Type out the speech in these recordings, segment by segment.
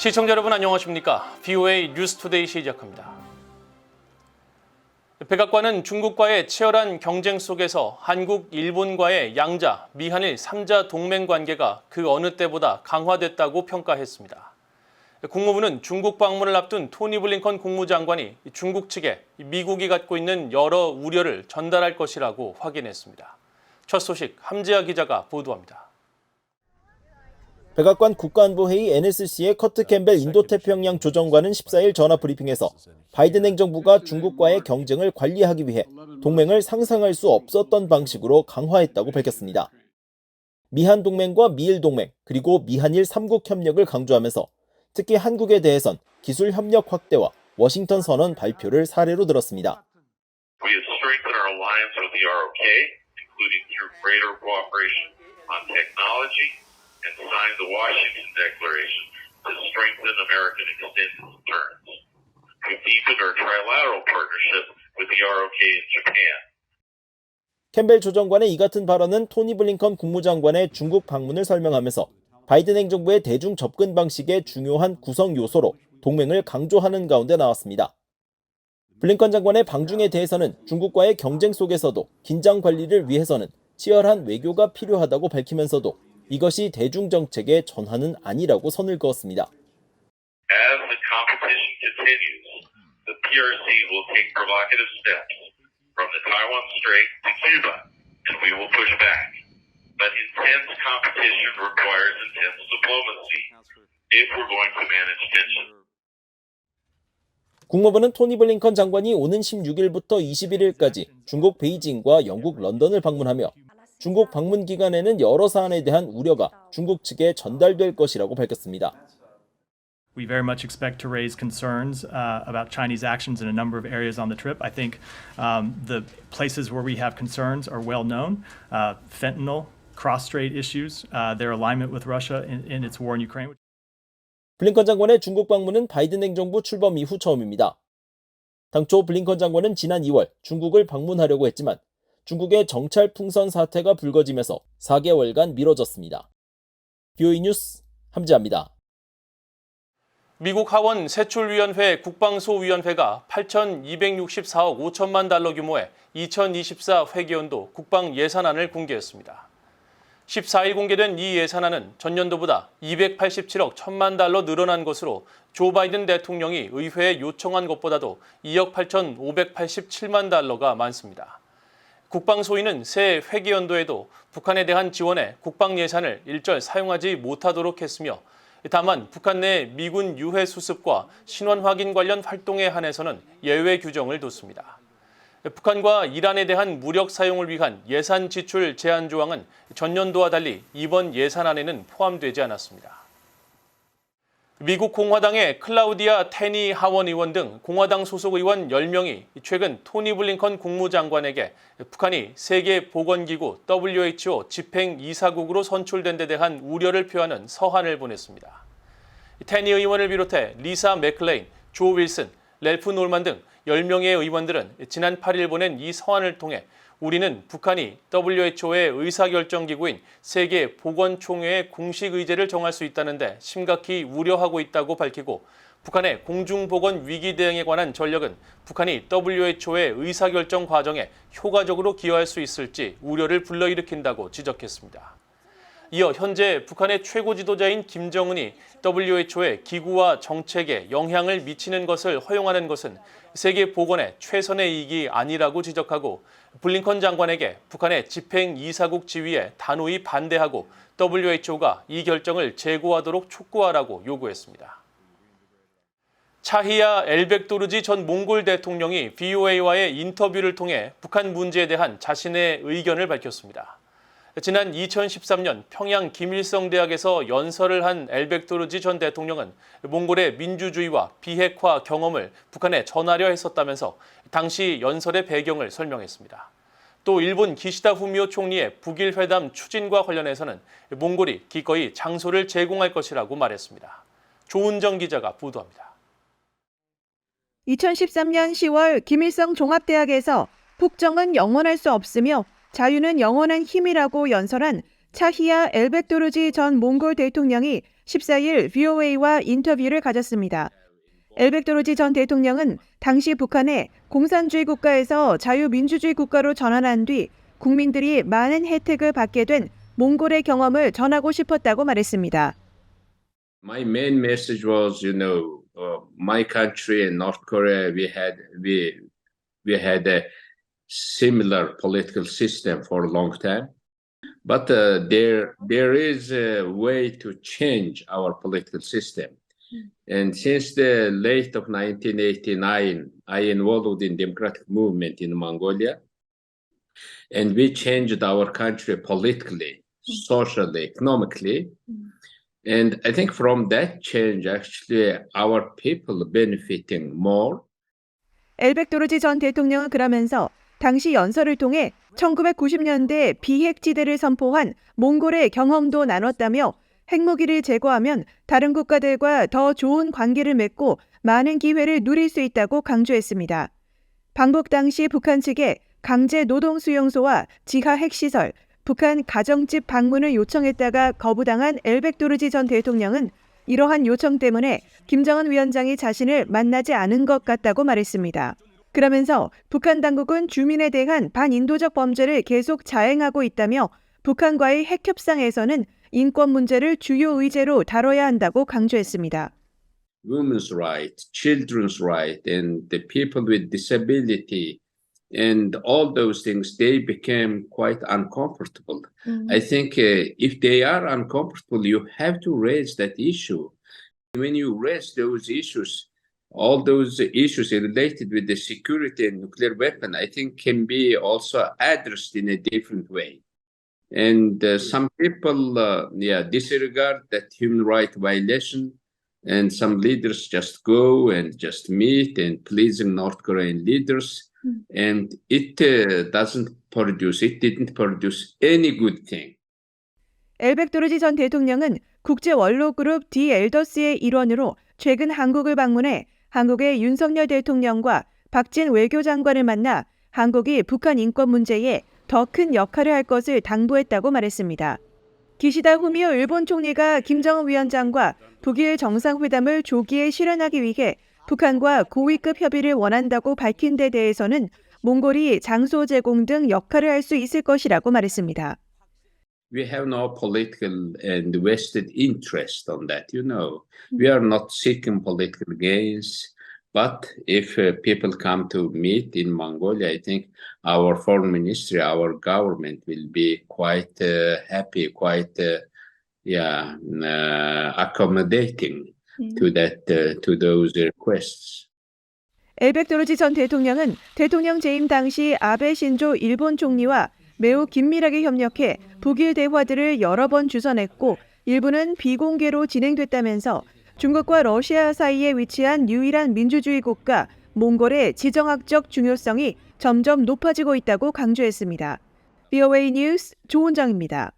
시청자 여러분 안녕하십니까? VOA 뉴스투데이 시작합니다. 백악관은 중국과의 치열한 경쟁 속에서 한국, 일본과의 양자, 미한일 3자 동맹 관계가 그 어느 때보다 강화됐다고 평가했습니다. 국무부는 중국 방문을 앞둔 토니 블링컨 국무장관이 중국 측에 미국이 갖고 있는 여러 우려를 전달할 것이라고 확인했습니다. 첫 소식 함지아 기자가 보도합니다. 백악관 국가안보회의 NSC의 커트 캠벨 인도태평양 조정관은 14일 전화 브리핑에서 바이든 행정부가 중국과의 경쟁을 관리하기 위해 동맹을 상상할 수 없었던 방식으로 강화했다고 밝혔습니다. 미한 동맹과 미일 동맹, 그리고 미한일 3국 협력을 강조하면서 특히 한국에 대해선 기술 협력 확대와 워싱턴 선언 발표를 사례로 들었습니다. We have strengthened our alliance with the ROK, including through greater cooperation on technology, and signed the Washington Declaration to strengthen American extended deterrence. We deepened our trilateral partnership with the ROK in Japan. 캠벨 조정관의 이 같은 발언은 토니 블링컨 국무장관의 중국 방문을 설명하면서 바이든 행정부의 대중 접근 방식의 중요한 구성 요소로 동맹을 강조하는 가운데 나왔습니다. 블링컨 장관의 방중에 대해서는 중국과의 경쟁 속에서도 긴장 관리를 위해서는 치열한 외교가 필요하다고 밝히면서도 이것이 대중 정책의 전환은 아니라고 선을 그었습니다. As the competition continues, the PRC will take provocative steps from the Taiwan Strait to Cuba, and we will push back. But intense competition requires intense diplomacy if we're going to manage tension. 국무부는 토니 블링컨 장관이 오는 16일부터 21일까지 중국 베이징과 영국 런던을 방문하며 중국 방문 기간에는 여러 사안에 대한 우려가 중국 측에 전달될 것이라고 밝혔습니다. We very much expect to raise concerns about Chinese actions in a number of areas on the trip. I think the places where we have concerns are well known. Fentanyl, cross-strait issues, their alignment with Russia in its war in Ukraine. 블링컨 장관의 중국 방문은 바이든 행정부 출범 이후 처음입니다. 당초 블링컨 장관은 지난 2월 중국을 방문하려고 했지만 중국의 정찰 풍선 사태가 불거지면서 4개월간 미뤄졌습니다. VOA 뉴스 함지아입니다. 미국 하원 세출위원회 국방소위원회가 8,264억 5천만 달러 규모의 2024 회계연도 국방 예산안을 공개했습니다. 14일 공개된 이 예산안은 전년도보다 287억 1천만 달러 늘어난 것으로 조 바이든 대통령이 의회에 요청한 것보다도 2억 8,587만 달러가 많습니다. 국방소위는 새 회계연도에도 북한에 대한 지원에 국방 예산을 일절 사용하지 못하도록 했으며 다만 북한 내 미군 유해 수습과 신원 확인 관련 활동에 한해서는 예외 규정을 뒀습니다. 북한과 이란에 대한 무력 사용을 위한 예산 지출 제한 조항은 전년도와 달리 이번 예산안에는 포함되지 않았습니다. 미국 공화당의 클라우디아 테니 하원 의원 등 공화당 소속 의원 10명이 최근 토니 블링컨 국무장관에게 북한이 세계보건기구 WHO 집행이사국으로 선출된 데 대한 우려를 표하는 서한을 보냈습니다. 테니 의원을 비롯해 리사 맥클레인, 조 윌슨, 렐프 놀만 등 10명의 의원들은 지난 8일 보낸 이 서한을 통해 우리는 북한이 WHO의 의사결정기구인 세계보건총회의 공식 의제를 정할 수 있다는데 심각히 우려하고 있다고 밝히고 북한의 공중보건 위기 대응에 관한 전력은 북한이 WHO의 의사결정 과정에 효과적으로 기여할 수 있을지 우려를 불러일으킨다고 지적했습니다. 이어 현재 북한의 최고 지도자인 김정은이 WHO의 기구와 정책에 영향을 미치는 것을 허용하는 것은 세계 보건의 최선의 이익이 아니라고 지적하고 블링컨 장관에게 북한의 집행이사국 지위에 단호히 반대하고 WHO가 이 결정을 재고하도록 촉구하라고 요구했습니다. 차히야 엘백도르지 전 몽골 대통령이 VOA와의 인터뷰를 통해 북한 문제에 대한 자신의 의견을 밝혔습니다. 지난 2013년 평양 김일성 대학에서 연설을 한 엘백도르지 전 대통령은 몽골의 민주주의와 비핵화 경험을 북한에 전하려 했었다면서 당시 연설의 배경을 설명했습니다. 또 일본 기시다 후미오 총리의 북일 회담 추진과 관련해서는 몽골이 기꺼이 장소를 제공할 것이라고 말했습니다. 조은정 기자가 보도합니다. 2013년 10월 김일성 종합대학에서 북정은 영원할 수 없으며 자유는 영원한 힘이라고 연설한 차히야 엘백도르지 전 몽골 대통령이 14일 VOA와 인터뷰를 가졌습니다. 엘벡도르지 전 대통령은 당시 북한에 공산주의 국가에서 자유민주주의 국가로 전환한 뒤 국민들이 많은 혜택을 받게 된 몽골의 경험을 전하고 싶었다고 말했습니다. My main message was, my country and North Korea, we had a similar political system for a long time, but there is a way to change our political system. And since the late of 1989, I involved in democratic movement in Mongolia, and we changed our country politically, socially, economically. And I think from that change, actually, our people benefiting more. 엘벡도르지 전 대통령은 그러면서 당시 연설을 통해 1990년대 비핵지대를 선포한 몽골의 경험도 나눴다며 핵무기를 제거하면 다른 국가들과 더 좋은 관계를 맺고 많은 기회를 누릴 수 있다고 강조했습니다. 방북 당시 북한 측에 강제 노동 수용소와 지하 핵시설, 북한 가정집 방문을 요청했다가 거부당한 엘벡도르지 전 대통령은 이러한 요청 때문에 김정은 위원장이 자신을 만나지 않은 것 같다고 말했습니다. 그러면서 북한 당국은 주민에 대한 반인도적 범죄를 계속 자행하고 있다며 북한과의 핵 협상에서는 인권 문제를 주요 의제로 다뤄야 한다고 강조했습니다. Women's rights, children's rights, and the people with disability, and all those things, they became quite uncomfortable. I think if they are uncomfortable, you have to raise that issue. When you raise those issues, all those issues related with the security and nuclear weapon, I think can be also addressed in a different way. And some people, disregard that human rights violation, and some leaders just go and just meet and pleasing North Korean leaders, and it didn't produce any good thing. 엘벡도르지 전 대통령은 국제 원로 그룹 디 엘더스의 일원으로 최근 한국을 방문해 한국의 윤석열 대통령과 박진 외교장관을 만나 한국이 북한 인권 문제에 더 큰 역할을 할 것을 당부했다고 말했습니다. 기시다 후미오 일본 총리가 김정은 위원장과 북일 정상회담을 조기에 실현하기 위해 북한과 고위급 협의를 원한다고 밝힌 데 대해서는 몽골이 장소 제공 등 역할을 할 수 있을 것이라고 말했습니다. We have no political and vested interest on that, We are not seeking political gains. But if people come to meet in Mongolia, I think our foreign ministry, our government will be quite happy, quite accommodating to that, to those requests. 엘벡도르지 전 대통령은 대통령 재임 당시 아베 신조 일본 총리와 매우 긴밀하게 협력해 북일 대화들을 여러 번 주선했고 일부는 비공개로 진행됐다면서 중국과 러시아 사이에 위치한 유일한 민주주의 국가 몽골의 지정학적 중요성이 점점 높아지고 있다고 강조했습니다. VOA 뉴스 조은정입니다.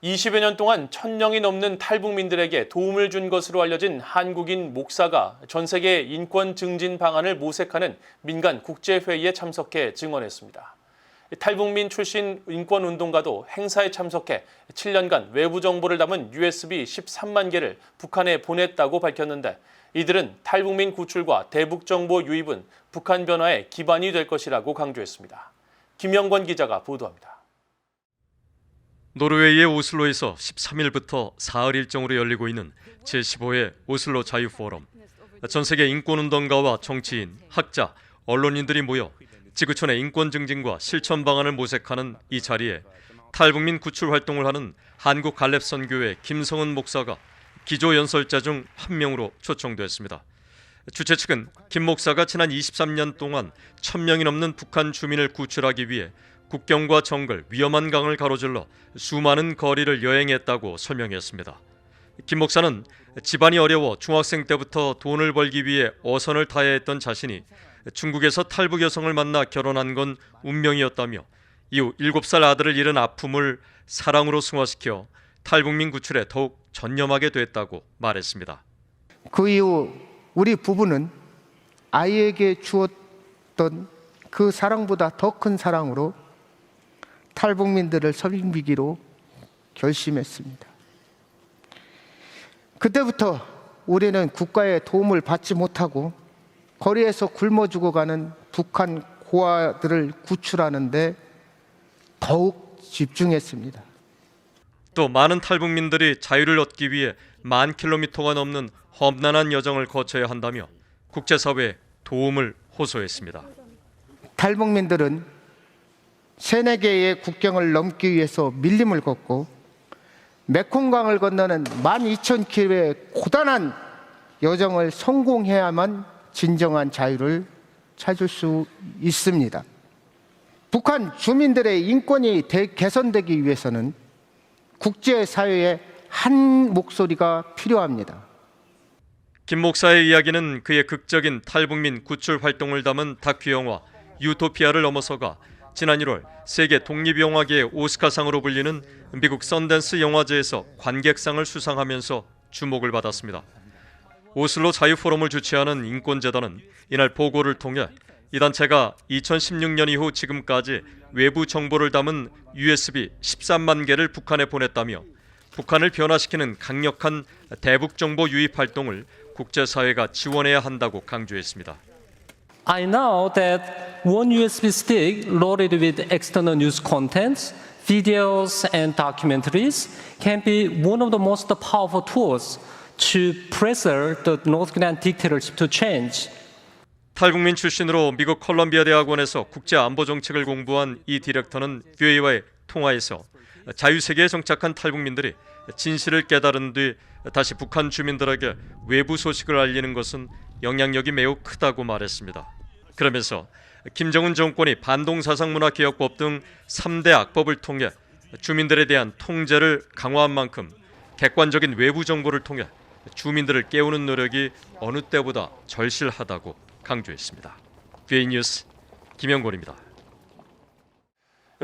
20여 년 동안 1,000명이 넘는 탈북민들에게 도움을 준 것으로 알려진 한국인 목사가 전 세계 인권 증진 방안을 모색하는 민간 국제회의에 참석해 증언했습니다. 탈북민 출신 인권운동가도 행사에 참석해 7년간 외부 정보를 담은 USB 13만 개를 북한에 보냈다고 밝혔는데 이들은 탈북민 구출과 대북 정보 유입은 북한 변화의 기반이 될 것이라고 강조했습니다. 김영권 기자가 보도합니다. 노르웨이의 오슬로에서 13일부터 사흘 일정으로 열리고 있는 제15회 오슬로 자유포럼. 전 세계 인권운동가와 정치인, 학자, 언론인들이 모여 지구촌의 인권 증진과 실천 방안을 모색하는 이 자리에 탈북민 구출 활동을 하는 한국 갈렙선교회 김성은 목사가 기조 연설자 중 한 명으로 초청됐습니다. 주최 측은 김 목사가 지난 23년 동안 1,000명이 넘는 북한 주민을 구출하기 위해 국경과 정글, 위험한 강을 가로질러 수많은 거리를 여행했다고 설명했습니다. 김 목사는 집안이 어려워 중학생 때부터 돈을 벌기 위해 어선을 타야 했던 자신이 중국에서 탈북 여성을 만나 결혼한 건 운명이었다며 이후 7살 아들을 잃은 아픔을 사랑으로 승화시켜 탈북민 구출에 더욱 전념하게 됐다고 말했습니다. 그 이후 우리 부부는 아이에게 주었던 그 사랑보다 더 큰 사랑으로 탈북민들을 섬기기로 결심했습니다. 그때부터 우리는 국가의 도움을 받지 못하고 거리에서 굶어 죽어가는 북한 고아들을 구출하는 데 더욱 집중했습니다. 또 많은 탈북민들이 자유를 얻기 위해 10,000km가 넘는 험난한 여정을 거쳐야 한다며 국제사회에 도움을 호소했습니다. 탈북민들은 3-4개의 국경을 넘기 위해서 밀림을 걷고 메콩강을 건너는 12,000km의 고단한 여정을 성공해야만 진정한 자유를 찾을 수 있습니다. 북한 주민들의 인권이 개선되기 위해서는 국제사회의 한 목소리가 필요합니다. 김 목사의 이야기는 그의 극적인 탈북민 구출 활동을 담은 다큐 영화 유토피아를 넘어서가 지난 1월 세계 독립영화계의 오스카상으로 불리는 미국 선댄스 영화제에서 관객상을 수상하면서 주목을 받았습니다. 오슬로 자유포럼을 주최하는 인권재단은 이날 보고를 통해 이 단체가 2016년 이후 지금까지 외부 정보를 담은 USB 13만 개를 북한에 보냈다며 북한을 변화시키는 강력한 대북 정보 유입 활동을 국제사회가 지원해야 한다고 강조했습니다. I know that one USB stick loaded with external news contents, videos and documentaries can be one of the most powerful tools to pressure the North Korean dictatorship to change. 탈북민 출신으로 미국 컬럼비아 대학원에서 국제안보 정책을 공부한 이 디렉터는 VOA와의 통화에서 자유세계에 정착한 탈북민들이 진실을 깨달은 뒤 다시 북한 주민들에게 외부 소식을 알리는 것은 영향력이 매우 크다고 말했습니다. 그러면서 김정은 정권이 반동사상문화개혁법 등 3대 악법을 통해 주민들에 대한 통제를 강화한 만큼 객관적인 외부 정보를 통해 주민들을 깨우는 노력이 어느 때보다 절실하다고 강조했습니다. VOA 뉴스 김영곤입니다.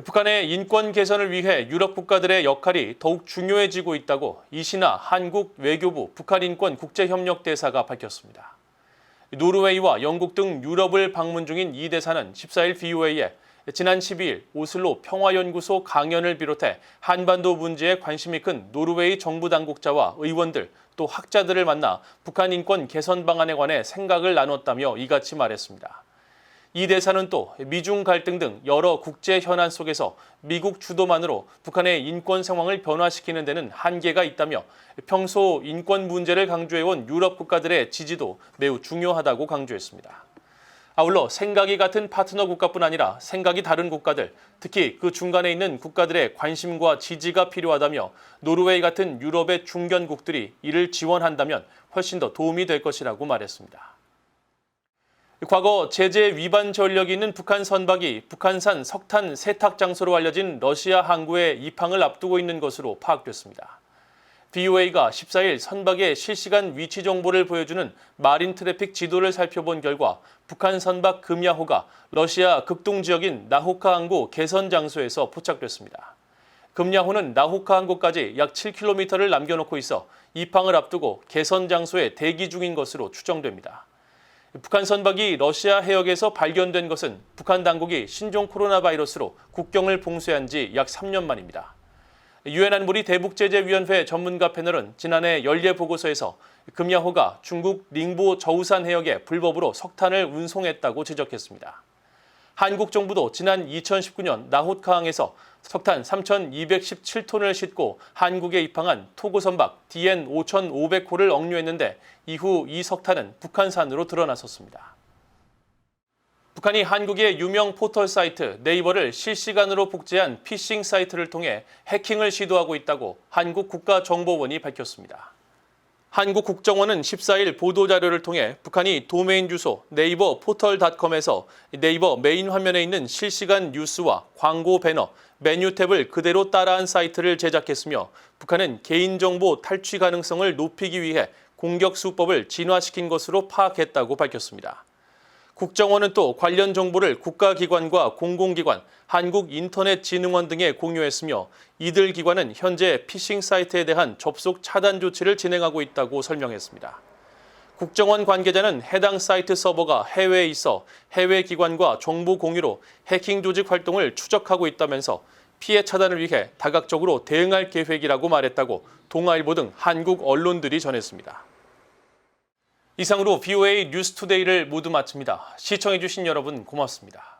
북한의 인권 개선을 위해 유럽 국가들의 역할이 더욱 중요해지고 있다고 이신하 한국 외교부 북한인권 국제협력대사가 밝혔습니다. 노르웨이와 영국 등 유럽을 방문 중인 이 대사는 14일 VOA에 지난 12일 오슬로 평화연구소 강연을 비롯해 한반도 문제에 관심이 큰 노르웨이 정부 당국자와 의원들 또 학자들을 만나 북한 인권 개선 방안에 관해 생각을 나눴다며 이같이 말했습니다. 이 대사는 또 미중 갈등 등 여러 국제 현안 속에서 미국 주도만으로 북한의 인권 상황을 변화시키는 데는 한계가 있다며 평소 인권 문제를 강조해온 유럽 국가들의 지지도 매우 중요하다고 강조했습니다. 아울러 생각이 같은 파트너 국가뿐 아니라 생각이 다른 국가들, 특히 그 중간에 있는 국가들의 관심과 지지가 필요하다며 노르웨이 같은 유럽의 중견국들이 이를 지원한다면 훨씬 더 도움이 될 것이라고 말했습니다. 과거 제재 위반 전력이 있는 북한 선박이 북한산 석탄 세탁 장소로 알려진 러시아 항구에 입항을 앞두고 있는 것으로 파악됐습니다. VOA가 14일 선박의 실시간 위치 정보를 보여주는 마린 트래픽 지도를 살펴본 결과 북한 선박 금야호가 러시아 극동 지역인 나호카 항구 개선 장소에서 포착됐습니다. 금야호는 나호카 항구까지 약 7km를 남겨놓고 있어 입항을 앞두고 개선 장소에 대기 중인 것으로 추정됩니다. 북한 선박이 러시아 해역에서 발견된 것은 북한 당국이 신종 코로나 바이러스로 국경을 봉쇄한 지 약 3년 만입니다. 유엔 안보리 대북제재위원회 전문가 패널은 지난해 연례 보고서에서 금야호가 중국 닝보 저우산 해역에 불법으로 석탄을 운송했다고 지적했습니다. 한국 정부도 지난 2019년 나호카항에서 석탄 3,217톤을 싣고 한국에 입항한 토고 선박 DN 5,500호를 억류했는데 이후 이 석탄은 북한산으로 드러났었습니다. 북한이 한국의 유명 포털 사이트 네이버를 실시간으로 복제한 피싱 사이트를 통해 해킹을 시도하고 있다고 한국 국가정보원이 밝혔습니다. 한국 국정원은 14일 보도자료를 통해 북한이 도메인 주소 네이버 포털.com에서 네이버 메인 화면에 있는 실시간 뉴스와 광고 배너, 메뉴 탭을 그대로 따라한 사이트를 제작했으며 북한은 개인정보 탈취 가능성을 높이기 위해 공격 수법을 진화시킨 것으로 파악했다고 밝혔습니다. 국정원은 또 관련 정보를 국가기관과 공공기관, 한국인터넷진흥원 등에 공유했으며 이들 기관은 현재 피싱 사이트에 대한 접속 차단 조치를 진행하고 있다고 설명했습니다. 국정원 관계자는 해당 사이트 서버가 해외에 있어 해외 기관과 정보 공유로 해킹 조직 활동을 추적하고 있다면서 피해 차단을 위해 다각적으로 대응할 계획이라고 말했다고 동아일보 등 한국 언론들이 전했습니다. 이상으로 VOA 뉴스투데이를 모두 마칩니다. 시청해주신 여러분 고맙습니다.